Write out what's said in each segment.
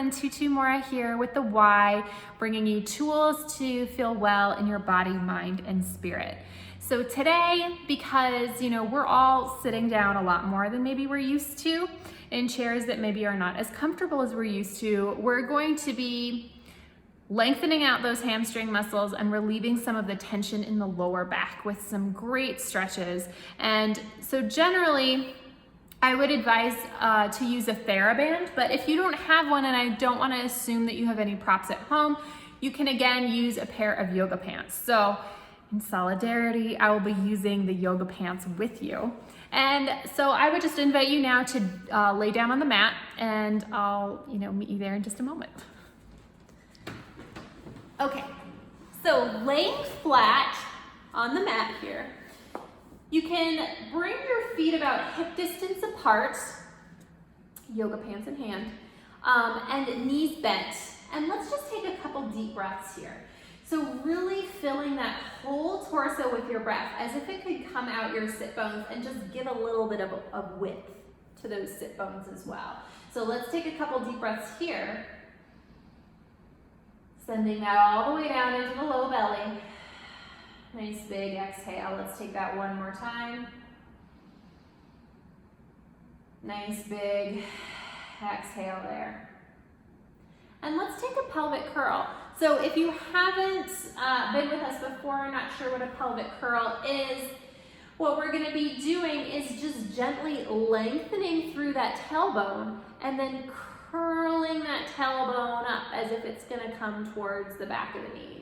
friend Tutu Mora here with the Y, bringing you tools to feel well in your body, mind, and spirit. So today, because we're all sitting down a lot more than maybe we're used to in chairs that maybe are not as comfortable as we're used to, we're going to be lengthening out those hamstring muscles and relieving some of the tension in the lower back with some great stretches. And so generally, I would advise to use a TheraBand, but if you don't have one, and I don't want to assume that you have any props at home, you can again use a pair of yoga pants. So in solidarity, I will be using the yoga pants with you. And so I would just invite you now to lay down on the mat, and I'll meet you there in just a moment. Okay, so laying flat on the mat here, you can bring your feet about hip distance apart, yoga pants in hand, and knees bent. And let's just take a couple deep breaths here. So really filling that whole torso with your breath as if it could come out your sit bones and just give a little bit of width to those sit bones as well. So let's take a couple deep breaths here. Sending that all the way down into the low belly. Nice big exhale. Let's take that one more time. Nice big exhale there. And let's take a pelvic curl. So if you haven't been with us before, not sure what a pelvic curl is, what we're going to be doing is just gently lengthening through that tailbone and then curling that tailbone up as if it's going to come towards the back of the knees.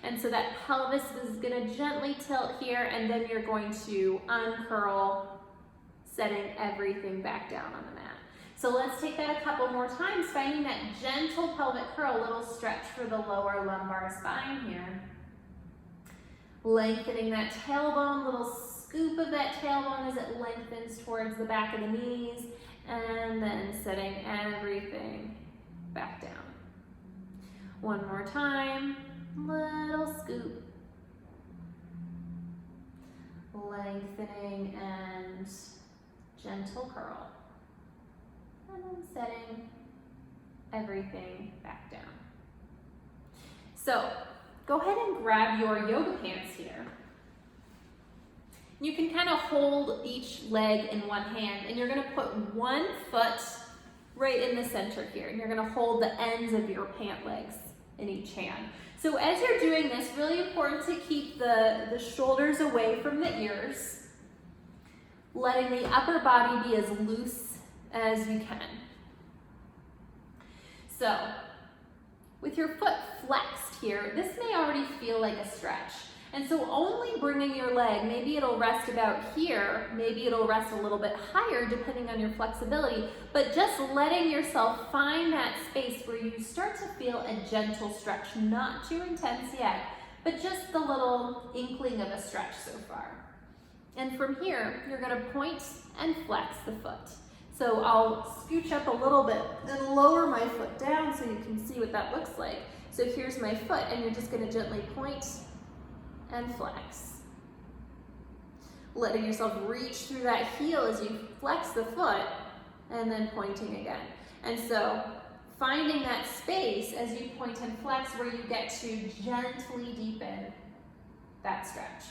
And so that pelvis is going to gently tilt here, and then you're going to uncurl, setting everything back down on the mat. So let's take that a couple more times, finding that gentle pelvic curl, a little stretch for the lower lumbar spine here. Lengthening that tailbone, little scoop of that tailbone as it lengthens towards the back of the knees, and then setting everything back down. One more time. Little scoop, lengthening and gentle curl, and then setting everything back down. So go ahead and grab your yoga pants here. You can kind of hold each leg in one hand, and you're going to put one foot right in the center here, and you're going to hold the ends of your pant legs in each hand. So as you're doing this, really important to keep the shoulders away from the ears, letting the upper body be as loose as you can. So with your foot flexed here, this may already feel like a stretch. And so only bringing your leg, maybe it'll rest about here, maybe it'll rest a little bit higher depending on your flexibility, but just letting yourself find that space where you start to feel a gentle stretch, not too intense yet, but just the little inkling of a stretch so far. And from here, you're gonna point and flex the foot. So I'll scooch up a little bit and lower my foot down so you can see what that looks like. So here's my foot, and you're just gonna gently point and flex. Letting yourself reach through that heel as you flex the foot, and then pointing again. And so finding that space as you point and flex where you get to gently deepen that stretch.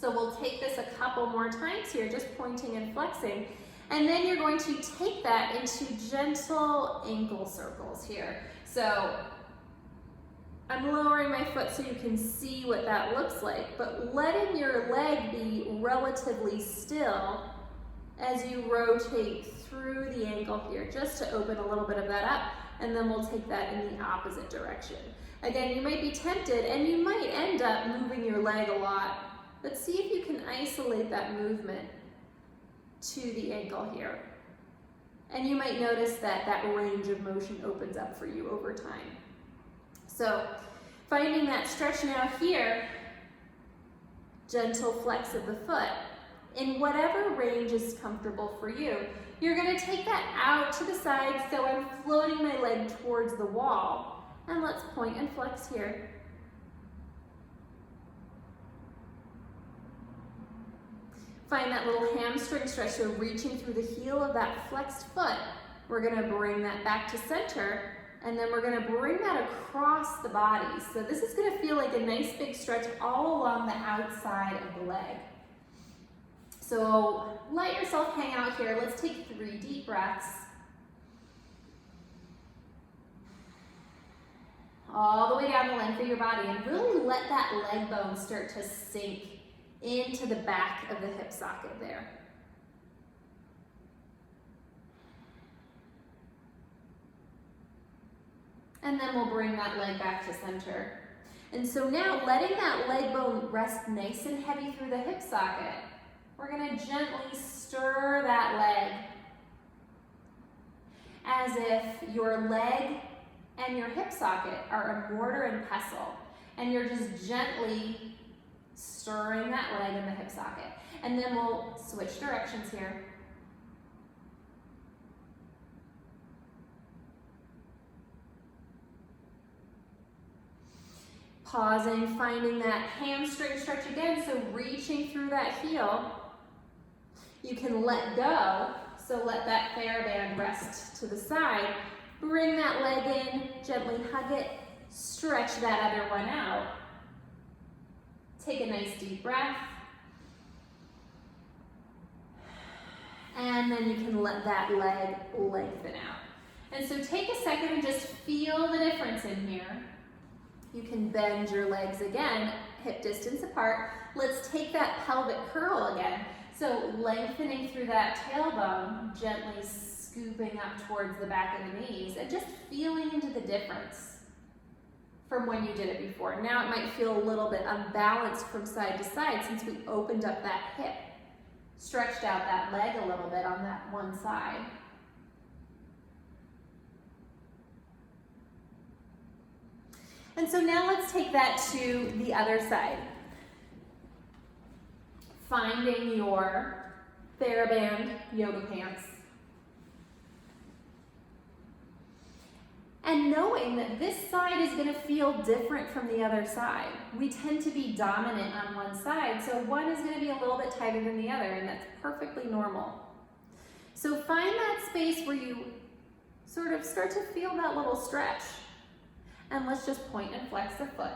So we'll take this a couple more times here, just pointing and flexing. And then you're going to take that into gentle ankle circles here. So I'm lowering my foot so you can see what that looks like, but letting your leg be relatively still as you rotate through the ankle here, just to open a little bit of that up, and then we'll take that in the opposite direction. Again, you might be tempted, and you might end up moving your leg a lot, but see if you can isolate that movement to the ankle here. And you might notice that that range of motion opens up for you over time. So finding that stretch now here, gentle flex of the foot, in whatever range is comfortable for you. You're going to take that out to the side, so I'm floating my leg towards the wall. And let's point and flex here. Find that little hamstring stretch, so reaching through the heel of that flexed foot We're gonna bring that back to center, and then we're gonna bring that across the body. So this is gonna feel like a nice big stretch all along the outside of the leg. So let yourself hang out here. Let's take 3 deep breaths. All the way down the length of your body, and really let that leg bone start to sink into the back of the hip socket there. And then we'll bring that leg back to center. And so now, letting that leg bone rest nice and heavy through the hip socket, we're gonna gently stir that leg as if your leg and your hip socket are a mortar and pestle, and you're just gently stirring that leg in the hip socket. And then we'll switch directions here. Pausing, finding that hamstring stretch again, so reaching through that heel. You can let go, so let that TheraBand rest to the side. Bring that leg in, gently hug it, stretch that other one out. Take a nice deep breath. And then you can let that leg lengthen out. And so take a second and just feel the difference in here. You can bend your legs again, hip distance apart. Let's take that pelvic curl again. So lengthening through that tailbone, gently scooping up towards the back of the knees, and just feeling into the difference from when you did it before. Now it might feel a little bit unbalanced from side to side since we opened up that hip, stretched out that leg a little bit on that one side. And so now let's take that to the other side. Finding your TheraBand yoga pants. And knowing that this side is going to feel different from the other side. We tend to be dominant on one side, so one is going to be a little bit tighter than the other, and that's perfectly normal. So find that space where you sort of start to feel that little stretch. And let's just point and flex the foot.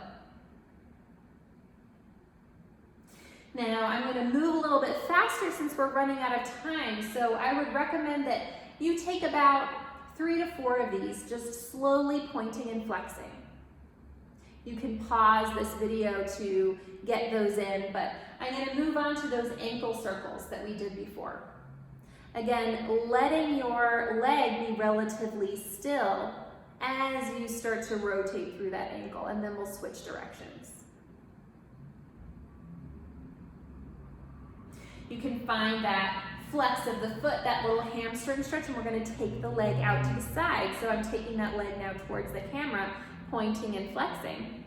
Now I'm going to move a little bit faster since we're running out of time, so I would recommend that you take about 3 to 4 of these, just slowly pointing and flexing. You can pause this video to get those in, but I'm going to move on to those ankle circles that we did before. Again, letting your leg be relatively still as you start to rotate through that ankle, and then we'll switch directions. You can find that flex of the foot, that little hamstring stretch, and we're going to take the leg out to the side. So I'm taking that leg now towards the camera, pointing and flexing.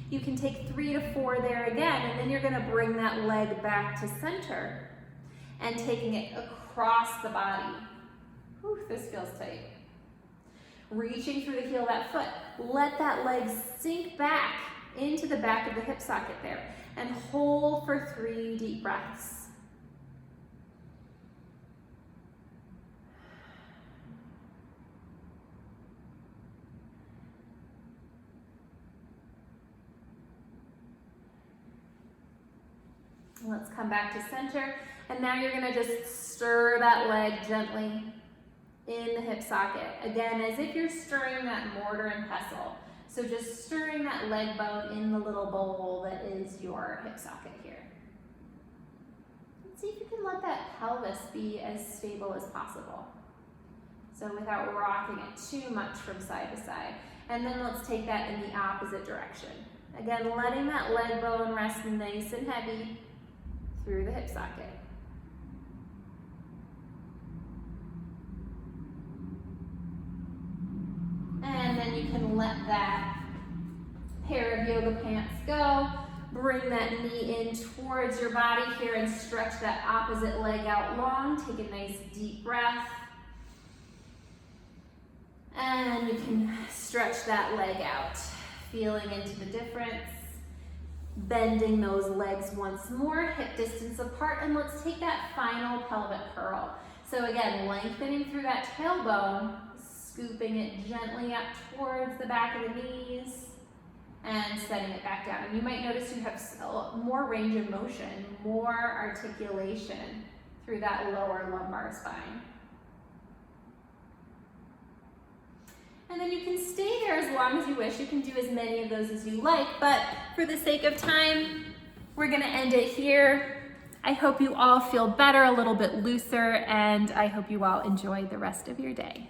You can take 3 to 4 there again, and then you're going to bring that leg back to center and taking it across the body. Whew, this feels tight. Reaching through the heel of that foot, let that leg sink back into the back of the hip socket there, and hold for 3 deep breaths. Let's come back to center, and now you're going to just stir that leg gently in the hip socket. Again, as if you're stirring that mortar and pestle. So just stirring that leg bone in the little bowl that is your hip socket here. And see if you can let that pelvis be as stable as possible. So without rocking it too much from side to side. And then let's take that in the opposite direction. Again, letting that leg bone rest nice and heavy through the hip socket. And then you can let that pair of yoga pants go. Bring that knee in towards your body here and stretch that opposite leg out long. Take a nice deep breath. And you can stretch that leg out, feeling into the difference. Bending those legs once more, hip distance apart, and let's take that final pelvic curl. So again, lengthening through that tailbone, scooping it gently up towards the back of the knees, and setting it back down. And you might notice you have more range of motion, more articulation through that lower lumbar spine. And then you can stay there as long as you wish. You can do as many of those as you like, but for the sake of time, we're gonna end it here. I hope you all feel better, a little bit looser, and I hope you all enjoy the rest of your day.